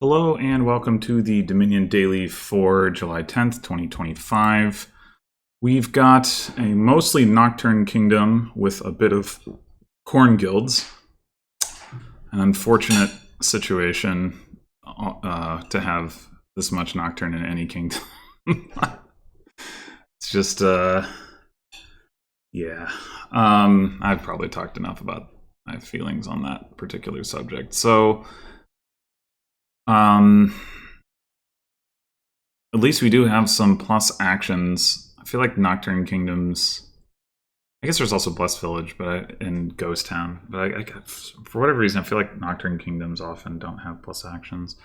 Hello and welcome to the Dominion Daily for July 10th, 2025. We've got a mostly Nocturne Kingdom with a bit of Corn Guilds. An unfortunate situation to have this much Nocturne in any kingdom. It's just, yeah. I've probably talked enough about my feelings on that particular subject. So, at least we do have some plus actions. I feel like Nocturne Kingdoms... I guess there's also Blessed Village and Ghost Town. But for whatever reason, I feel like Nocturne Kingdoms often don't have plus actions.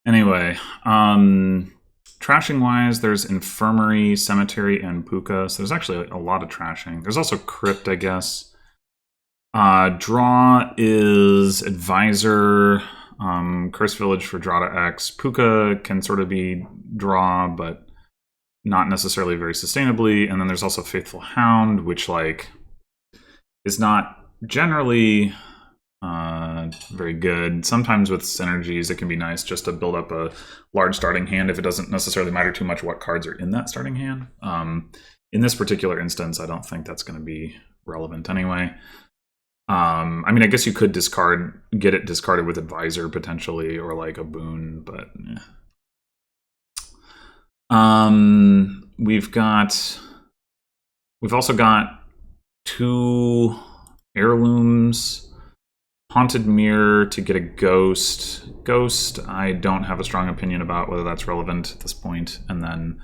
Anyway, trashing-wise, there's Infirmary, Cemetery, and Puka. So there's actually a lot of trashing. There's also Crypt, I guess. Draw is Advisor... Curse Village for draw to X. Puka can sort of be draw, but not necessarily very sustainably. And then there's also Faithful Hound, which is not generally very good. Sometimes with synergies, it can be nice just to build up a large starting hand if it doesn't necessarily matter too much what cards are in that starting hand. In this particular instance, I don't think that's going to be relevant anyway. I mean, I guess you could get it discarded with Advisor potentially, or like a boon, but we've also got 2 heirlooms, Haunted Mirror to get a Ghost. Ghost, I don't have a strong opinion about whether that's relevant at this point. And then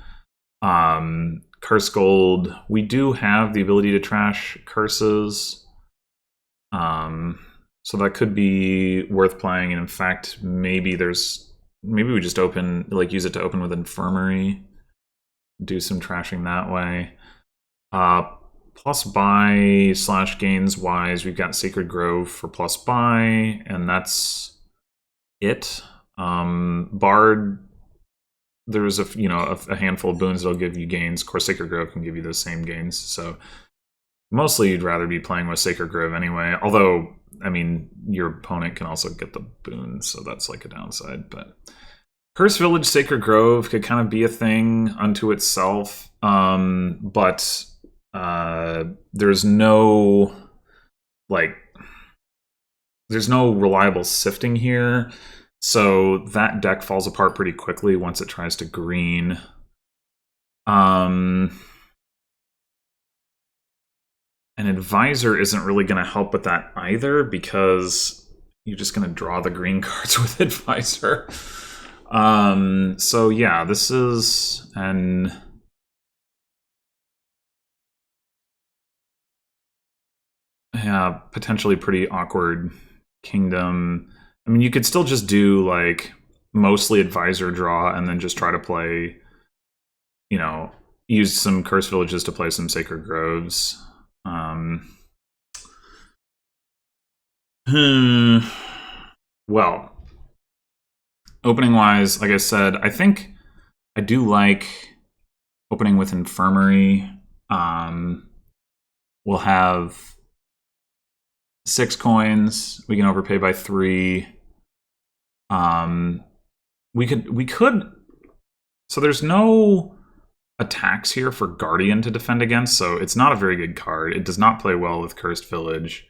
Curse Gold, we do have the ability to trash curses. So that could be worth playing, and in fact, maybe we just use it to open with Infirmary, do some trashing that way. Plus buy / gains wise, we've got Sacred Grove for plus buy, and that's it. Bard, there's a handful of boons that'll give you gains. Of course, Sacred Grove can give you those same gains, so mostly you'd rather be playing with Sacred Grove anyway, although, I mean, your opponent can also get the boons, so that's like a downside. But Curse Village, Sacred Grove could kind of be a thing unto itself, but there's no reliable sifting here, so that deck falls apart pretty quickly once it tries to green. An Advisor isn't really going to help with that either, because you're just going to draw the green cards with Advisor. So yeah, this is potentially pretty awkward kingdom. I mean, you could still just do mostly Advisor draw and then just try to play, use some Curse Villages to play some Sacred Groves. Well, opening wise, like I said, I think I do like opening with Infirmary. We'll have 6 coins. We can overpay by 3. We could. So there's no attacks here for Guardian to defend against, so it's not a very good card. It does not play well with Cursed Village.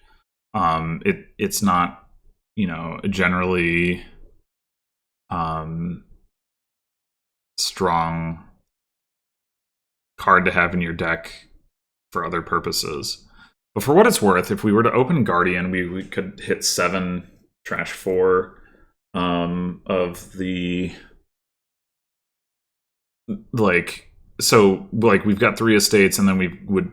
It's not, a generally strong card to have in your deck for other purposes. But for what it's worth, if we were to open Guardian, we could hit 7, trash 4 of the So, we've got 3 estates, and then we would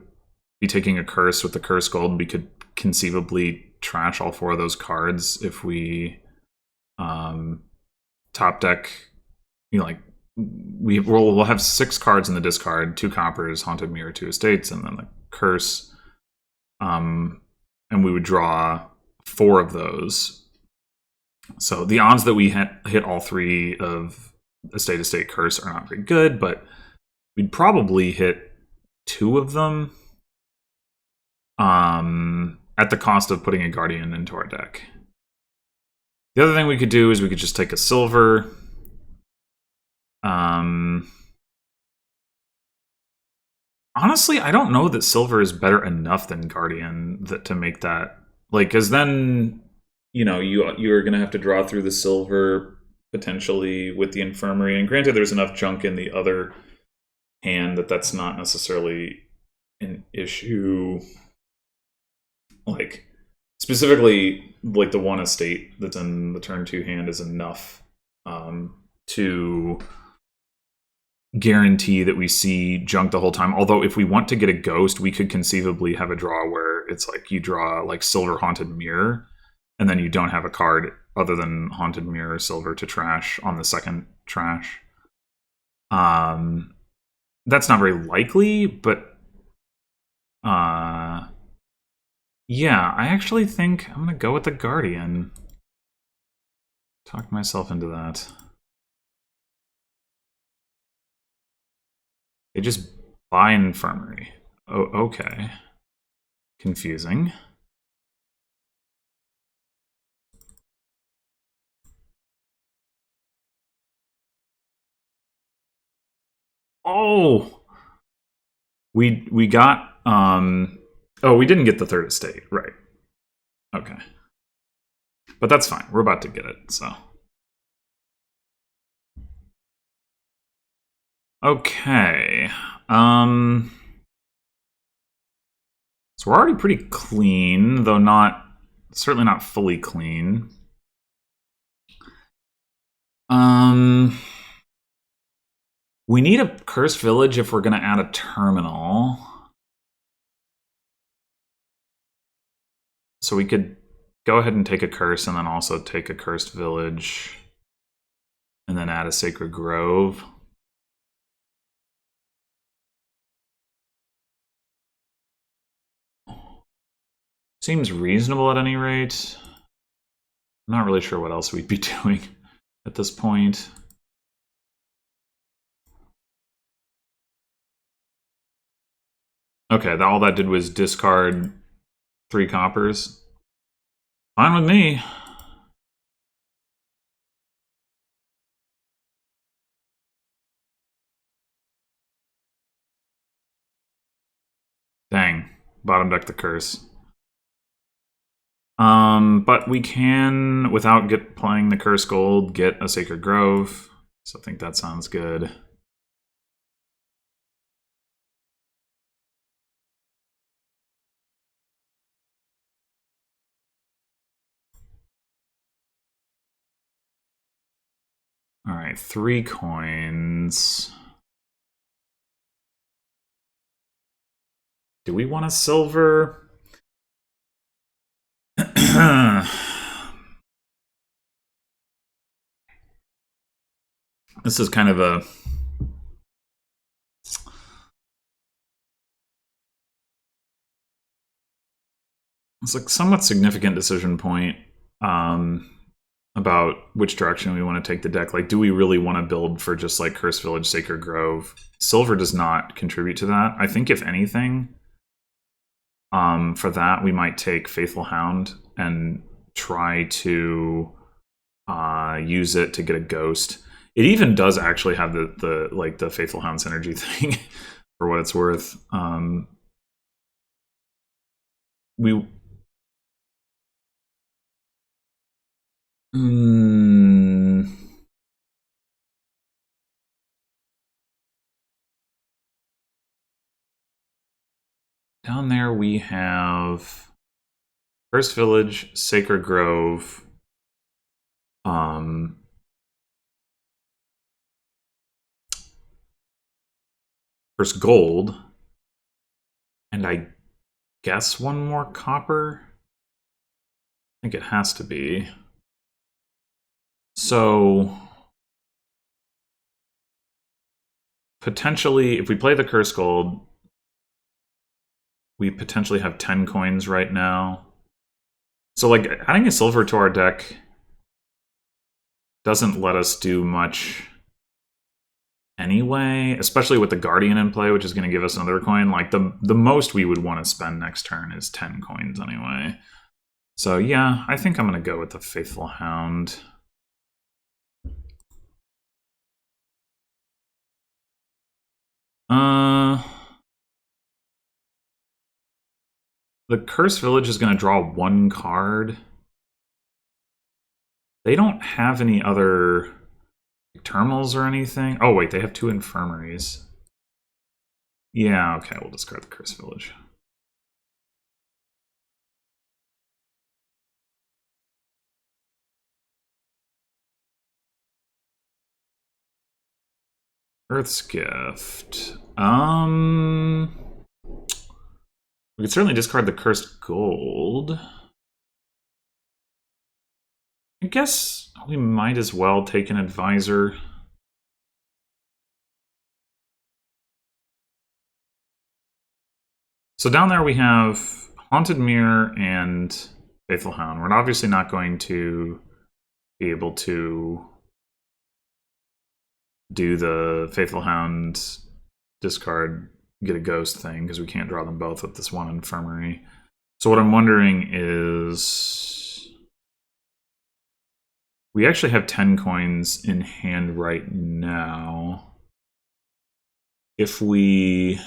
be taking a curse with the Curse Gold. We could conceivably trash all 4 of those cards if we top deck. We'll have 6 cards in the discard, 2 coppers, Haunted Mirror, 2 estates, and then the curse. And we would draw 4 of those. So the odds that we hit all 3 of estate, curse are not very good, but we'd probably hit 2 of them at the cost of putting a Guardian into our deck. The other thing we could do is we could just take a silver. Honestly, I don't know that silver is better enough than Guardian to make that, like, because then, you know, you're gonna have to draw through the silver potentially with the infirmary. And granted, there's enough junk in the other hand that's not necessarily an issue. Like, specifically, like the one estate that's in the turn 2 hand is enough to guarantee that we see junk the whole time. Although if we want to get a ghost, we could conceivably have a draw where it's like you draw like Silver Haunted Mirror, and then you don't have a card other than Haunted Mirror Silver to trash on the second trash. That's not very likely, but yeah, I actually think I'm gonna go with the Guardian. Talk myself into that. They just buy Infirmary. Oh, okay. Confusing. Oh! We got, oh, we didn't get the third estate, right. Okay. But that's fine. We're about to get it, so. Okay. So we're already pretty clean, though certainly not fully clean. We need a Cursed Village if we're going to add a terminal. So we could go ahead and take a curse and then also take a Cursed Village and then add a Sacred Grove. Seems reasonable at any rate. I'm not really sure what else we'd be doing at this point. Okay, all that did was discard 3 coppers. Fine with me. Dang. Bottom deck the curse. But we can, without playing the Curse Gold, get a Sacred Grove. So I think that sounds good. All right, 3 coins. Do we want a silver? This is kind of a... It's a somewhat significant decision point about which direction we want to take the deck. Like, do we really want to build for just like Cursed Village, Sacred Grove? Silver does not contribute to that. I think if anything, for that we might take Faithful Hound and try to use it to get a ghost. It even does actually have the Faithful Hound synergy thing for what it's worth. Down there we have First Village, Sacred Grove, First Gold, and I guess 1 more copper. I think it has to be. So potentially, if we play the Curse Gold, we potentially have 10 coins right now. So like adding a silver to our deck doesn't let us do much anyway, especially with the Guardian in play, which is going to give us another coin. Like the most we would want to spend next turn is 10 coins anyway. So yeah, I think I'm going to go with the Faithful Hound. The Cursed Village is going to draw one card. They don't have any other terminals or anything. Oh wait, they have 2 infirmaries. Yeah, okay, we'll discard the Cursed Village. Earth's Gift. We could certainly discard the Cursed Gold. I guess we might as well take an Advisor. So down there we have Haunted Mirror and Faithful Hound. We're obviously not going to be able to do the Faithful Hound discard, get a ghost thing, because we can't draw them both with this one infirmary. So what I'm wondering is, we actually have 10 coins in hand right now. If we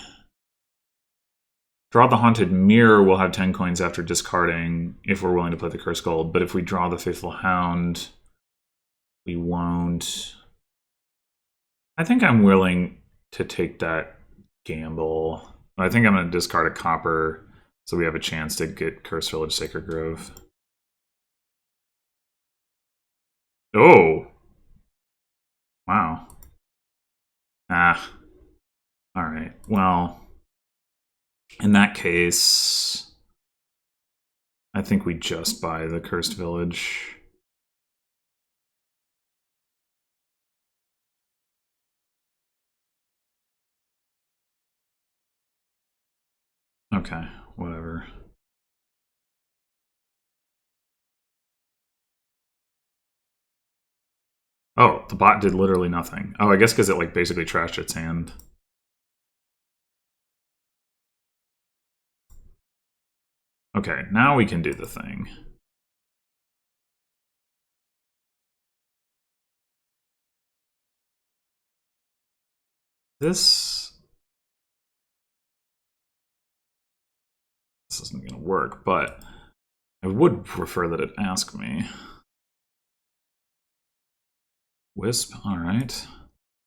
draw the Haunted Mirror, we'll have 10 coins after discarding, if we're willing to play the Cursed Gold. But if we draw the Faithful Hound, we won't. I think I'm willing to take that gamble. I think I'm going to discard a copper so we have a chance to get Cursed Village, Sacred Grove. Oh! Wow. Ah. Alright, well, in that case, I think we just buy the Cursed Village. Okay, whatever. Oh, the bot did literally nothing. Oh, I guess because it like basically trashed its hand. Okay, now we can do the thing. This isn't going to work, but I would prefer that it ask me. Wisp, alright.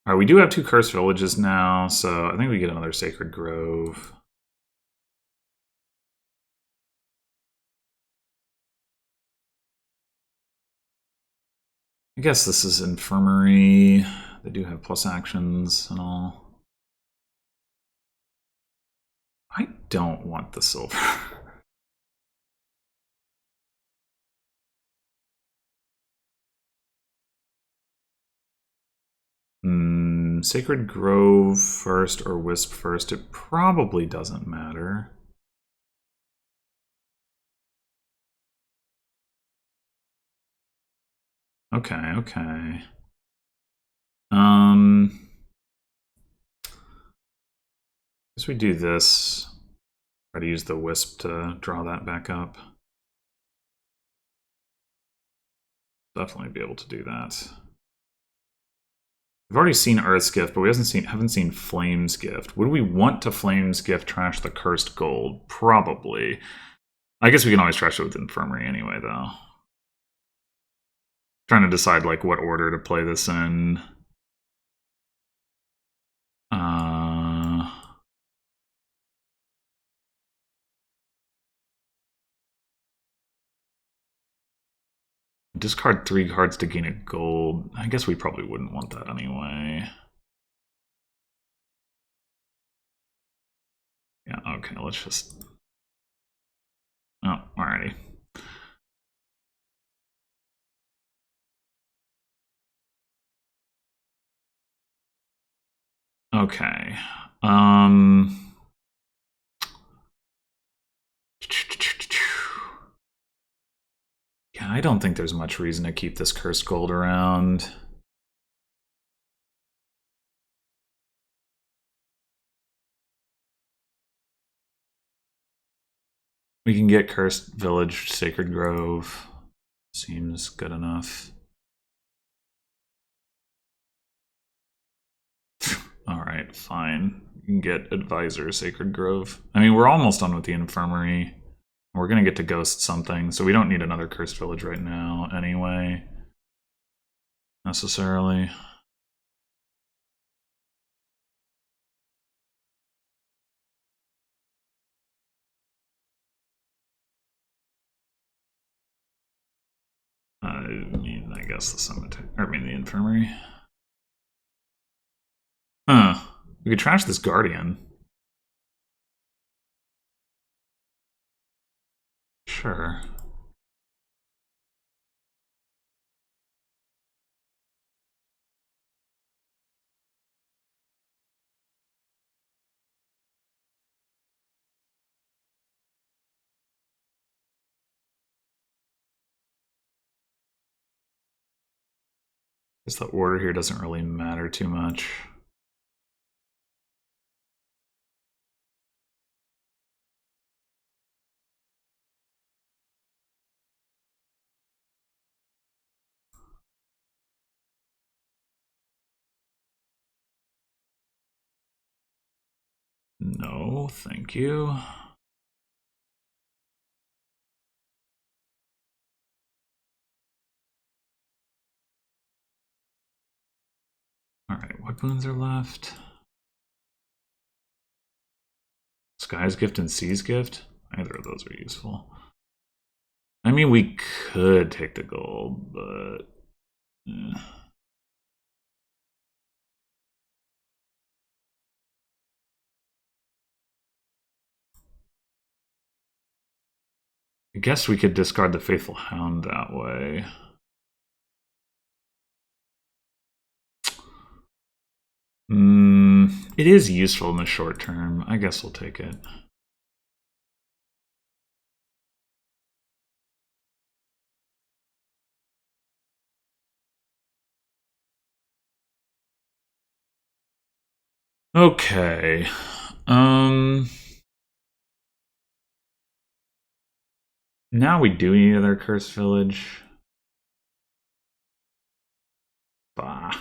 Alright, we do have 2 Cursed Villages now, so I think we get another Sacred Grove. I guess this is Infirmary. They do have plus actions and all. I don't want the silver. Sacred Grove first or Wisp first? It probably doesn't matter. Okay, okay. Guess we do this. Try to use the Wisp to draw that back up. Definitely be able to do that. We've already seen Earth's Gift, but we haven't seen Flame's Gift. Would we want to Flame's Gift trash the Cursed Gold? Probably. I guess we can always trash it with Infirmary anyway, though. Trying to decide like what order to play this in. Discard 3 cards to gain a gold. I guess we probably wouldn't want that anyway. Yeah, okay, let's just... Oh, alrighty. Okay. Yeah, I don't think there's much reason to keep this Cursed Gold around. We can get Cursed Village, Sacred Grove. Seems good enough. Alright, fine. You can get Advisor, Sacred Grove. I mean, we're almost done with the Infirmary. We're gonna get to Ghost something, so we don't need another Cursed Village right now anyway. Necessarily. I mean, I guess the cemetery. I mean, the Infirmary. Huh. We could trash this Guardian. Sure. Guess the order here doesn't really matter too much. No, thank you. Alright, what boons are left? Sky's Gift and Sea's Gift? Either of those are useful. I mean, we could take the gold, but... I guess we could discard the Faithful Hound that way. It is useful in the short term. I guess we'll take it. Okay. Now we do need another Cursed Village. Bah.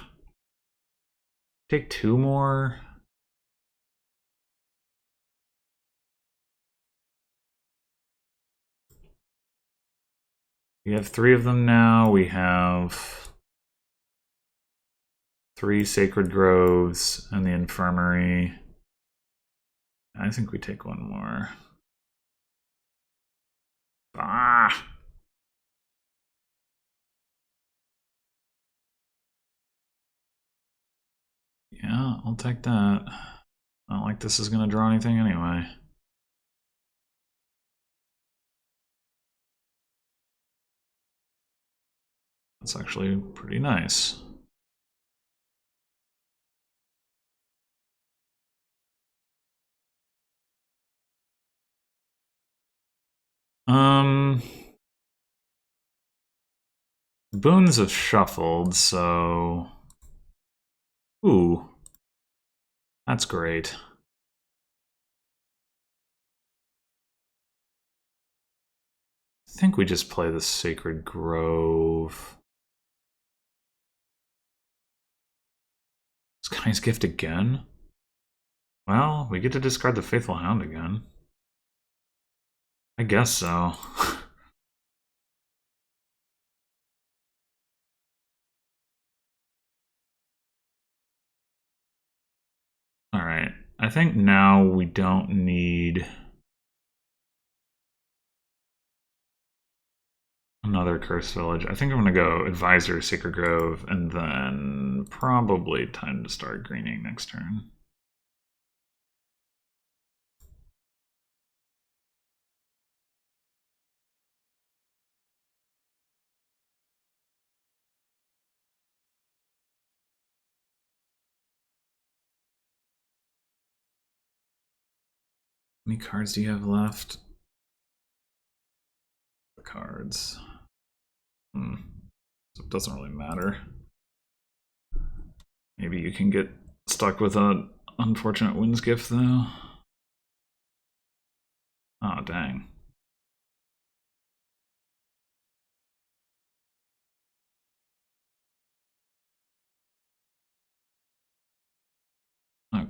Take two more. We have three of them now. We have 3 Sacred Groves and the Infirmary. I think we take one more. Ah! Yeah, I'll take that. Not like this is going to draw anything anyway. That's actually pretty nice. Boons have shuffled, so... Ooh. That's great. I think we just play the Sacred Grove. Sky's Gift again? Well, we get to discard the Faithful Hound again. I guess so. Alright, I think now we don't need another Cursed Village. I think I'm going to go Advisor, Sacred Grove, and then probably time to start greening next turn. How many cards do you have left? The cards. So it doesn't really matter. Maybe you can get stuck with an unfortunate Wind's Gift, though. Oh, dang.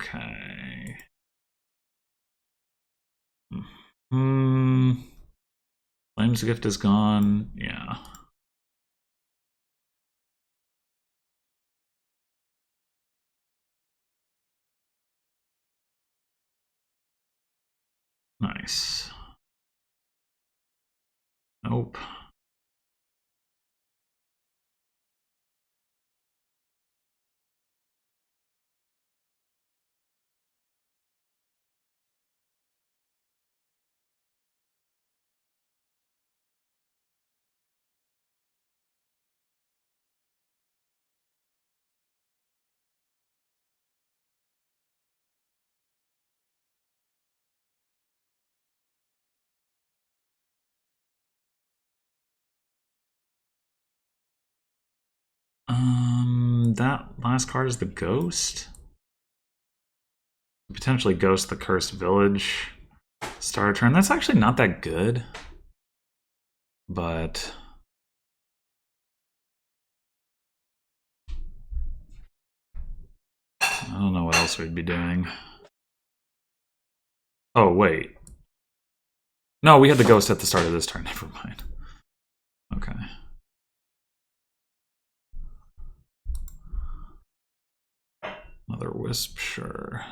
Okay. Hmm. Flame's Gift is gone. Yeah. Nice. Nope. That last card is the Ghost. Potentially Ghost the Cursed Village. Start a turn. That's actually not that good. But I don't know what else we'd be doing. Oh, wait. No, we had the Ghost at the start of this turn. Never mind. Okay. Another Wisp, sure.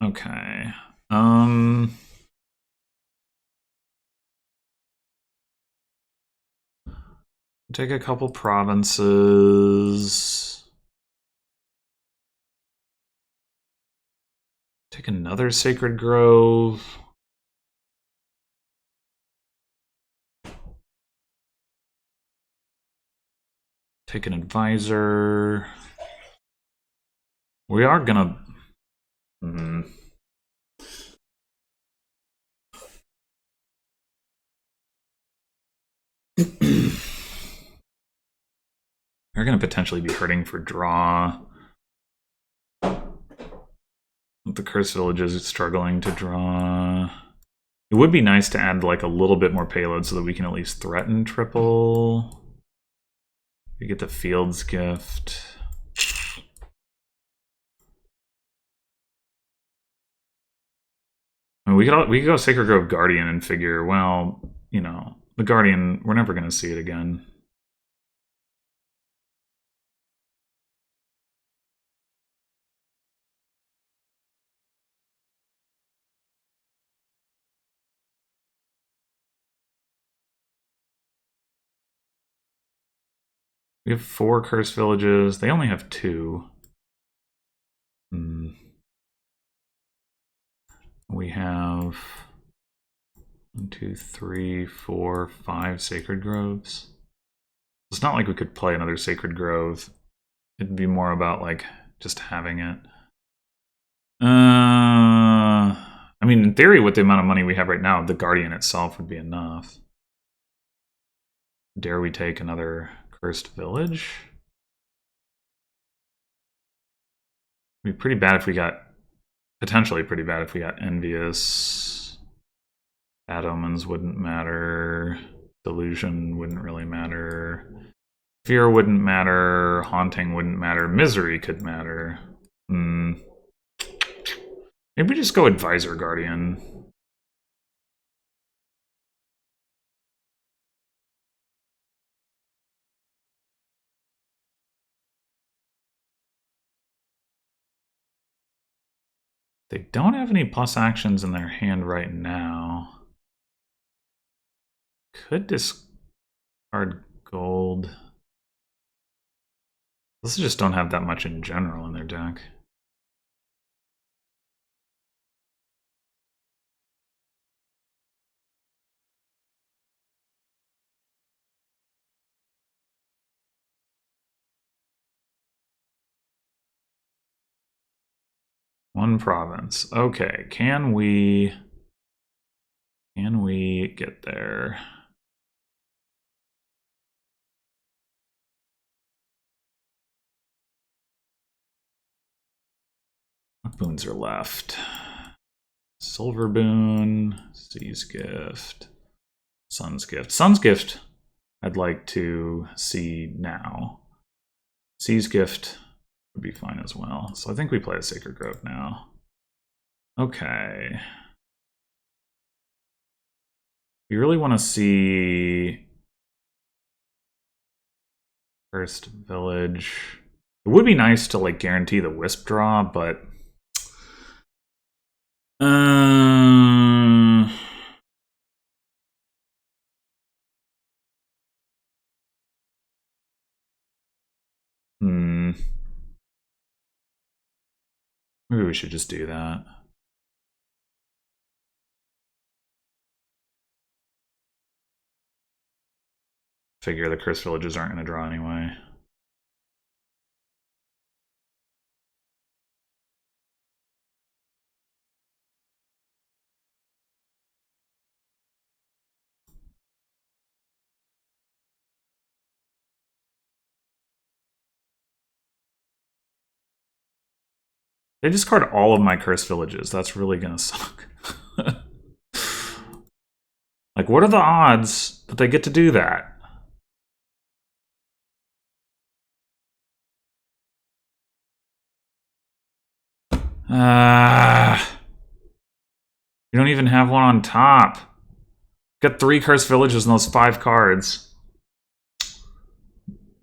Okay. Take a couple provinces. Take another Sacred Grove. Take an Advisor. We are gonna... We're gonna potentially be hurting for draw. The Cursed Village is struggling to draw. It would be nice to add like a little bit more payload so that we can at least threaten triple. We get the Field's Gift. I mean, we could go Sacred Grove Guardian and figure, well, you know, the Guardian, we're never going to see it again. We have 4 Cursed Villages. They only have 2. We have 1, 2, 3, 4, 5 Sacred Groves. It's not like we could play another Sacred Grove. It'd be more about like just having it. I mean, in theory, with the amount of money we have right now, the Guardian itself would be enough. Dare we take another Cursed Village? It'd be pretty bad if we got... Potentially pretty bad if we got Envious. Bad Omens wouldn't matter. Delusion wouldn't really matter. Fear wouldn't matter. Haunting wouldn't matter. Misery could matter. Maybe we just go Advisor Guardian. They don't have any plus actions in their hand right now. Could discard gold. Those just don't have that much in general in their deck. One province. Okay, can we get there? What boons are left? Silver Boon, Sea's Gift, Sun's Gift. Sun's Gift I'd like to see now. Sea's Gift would be fine as well. So I think we play a Sacred Grove now. Okay. We really want to see First Village. It would be nice to like guarantee the Wisp draw, but maybe we should just do that. Figure the Cursed Villages aren't going to draw anyway. They discard all of my Cursed Villages. That's really going to suck. Like, what are the odds that they get to do that? You don't even have one on top. Got 3 Cursed Villages in those 5 cards.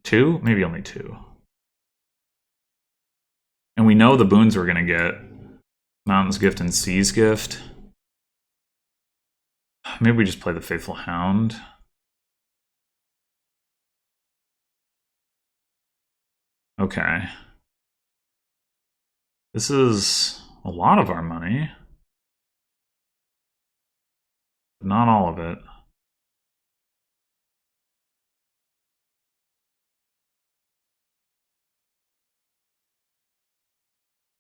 2? Maybe only 2. And we know the boons we're going to get. Mountain's Gift and Sea's Gift. Maybe we just play the Faithful Hound. Okay. This is a lot of our money. But not all of it.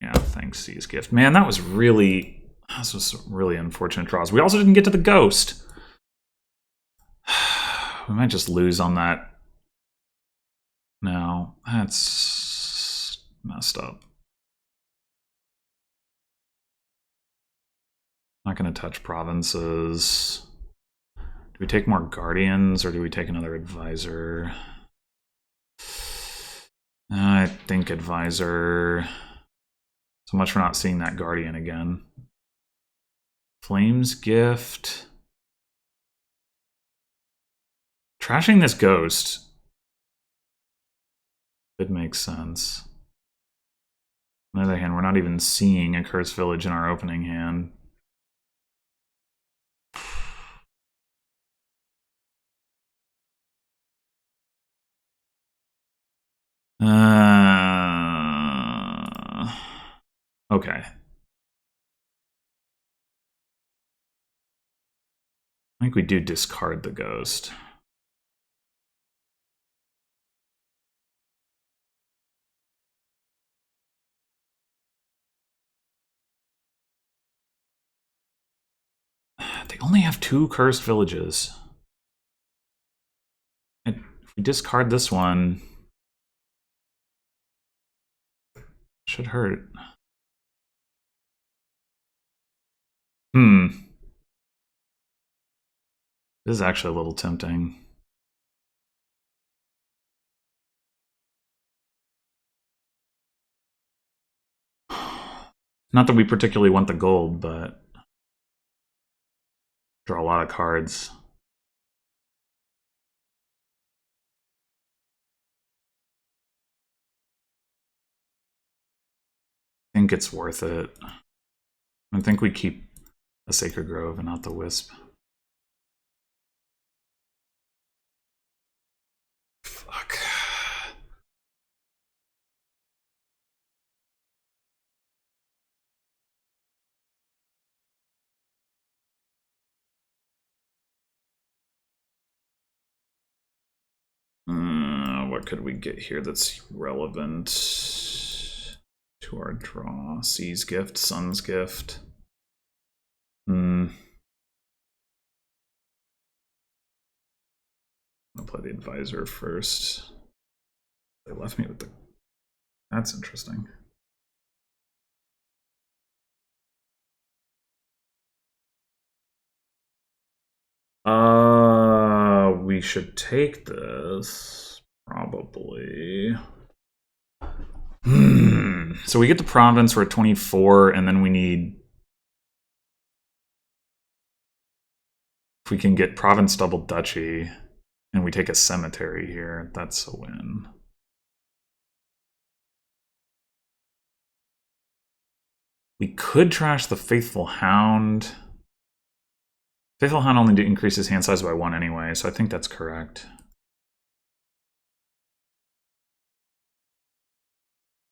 Yeah, thanks, Sea's Gift. Man, this was really unfortunate draws. We also didn't get to the Ghost. We might just lose on that. No, that's messed up. Not going to touch provinces. Do we take more Guardians or do we take another Advisor? I think Advisor. So much for not seeing that Guardian again. Flame's Gift. Trashing this Ghost could make sense. On the other hand, we're not even seeing a Cursed Village in our opening hand. Okay. I think we do discard the Ghost. They only have 2 Cursed Villages. And if we discard this one, should hurt. This is actually a little tempting. Not that we particularly want the gold, but draw a lot of cards. I think it's worth it. I think we keep a Sacred Grove and not the Wisp. Fuck. What could we get here that's relevant to our draw? Sea's Gift, Sun's Gift. I'll play the Advisor first. They left me with the... That's interesting. We should take this, probably. So we get to province, we're at 24, and then we need... If we can get province double duchy, and we take a cemetery here, that's a win. We could trash the Faithful Hound. Faithful Hound only increases hand size by 1 anyway, so I think that's correct.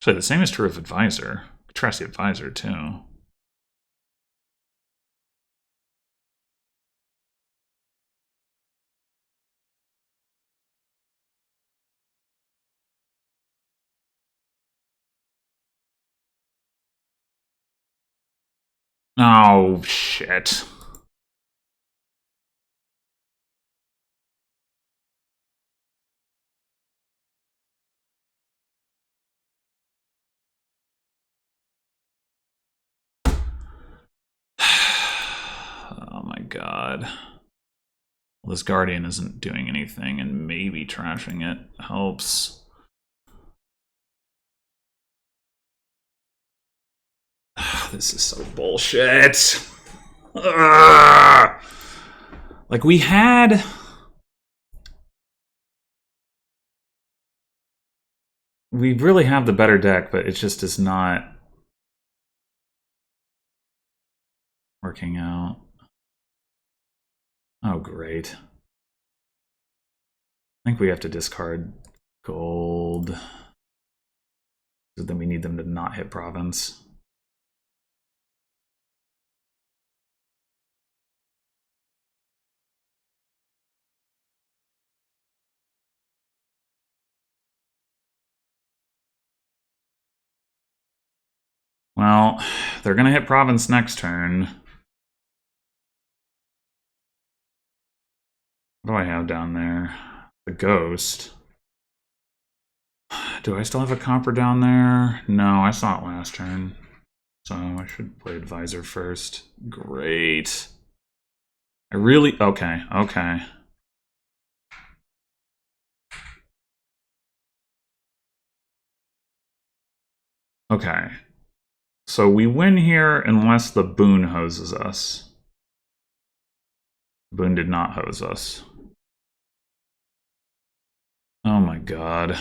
Actually, the same is true of Advisor. We trash the Advisor, too. Oh, shit. Oh my god. Well, this Guardian isn't doing anything, and maybe trashing it helps. This is so bullshit. Like, we had... We really have the better deck, but it just is not working out. Oh, great. I think we have to discard gold. So then we need them to not hit province. Well, they're going to hit province next turn. What do I have down there? The ghost. Do I still have a copper down there? No, I saw it last turn. So I should play Advisor first. Great. I really... Okay, okay. Okay. So we win here unless the Boon hoses us. Boon did not hose us. Oh my god.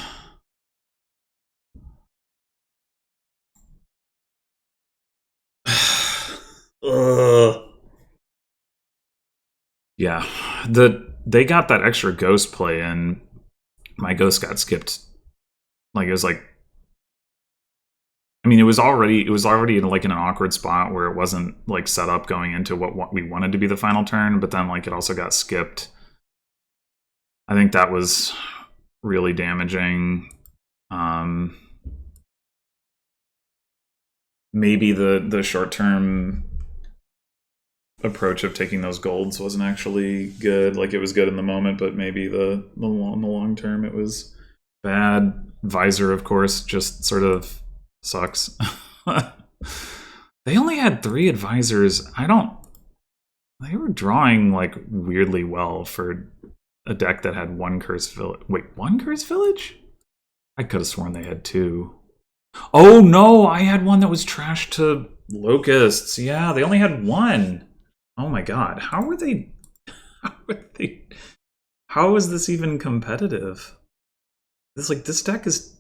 Yeah, they got that extra ghost play in. My ghost got skipped. Like, it was like... I mean, it was already in like in an awkward spot where it wasn't like set up going into what we wanted to be the final turn, but then like it also got skipped. I think that was really damaging. Maybe the short-term approach of taking those golds wasn't actually good. Like, it was good in the moment, but maybe the long term it was bad. Visor, of course, just sort of sucks. They only had 3 advisors. They were drawing like weirdly well for a deck that had 1 cursed village. Wait, 1 cursed village? I could have sworn they had 2. Oh no, I had one that was trashed to locusts. Yeah, they only had 1. Oh my god, how were they... How is this even competitive? This deck is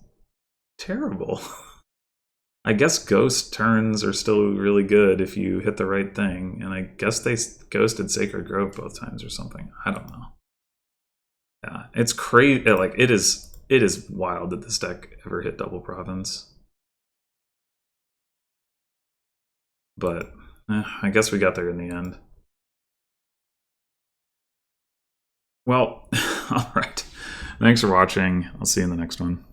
terrible. I guess ghost turns are still really good if you hit the right thing, and I guess they ghosted Sacred Grove both times or something. I don't know. Yeah, it's crazy. Like, it is wild that this deck ever hit double province. But I guess we got there in the end. Well, all right. Thanks for watching. I'll see you in the next one.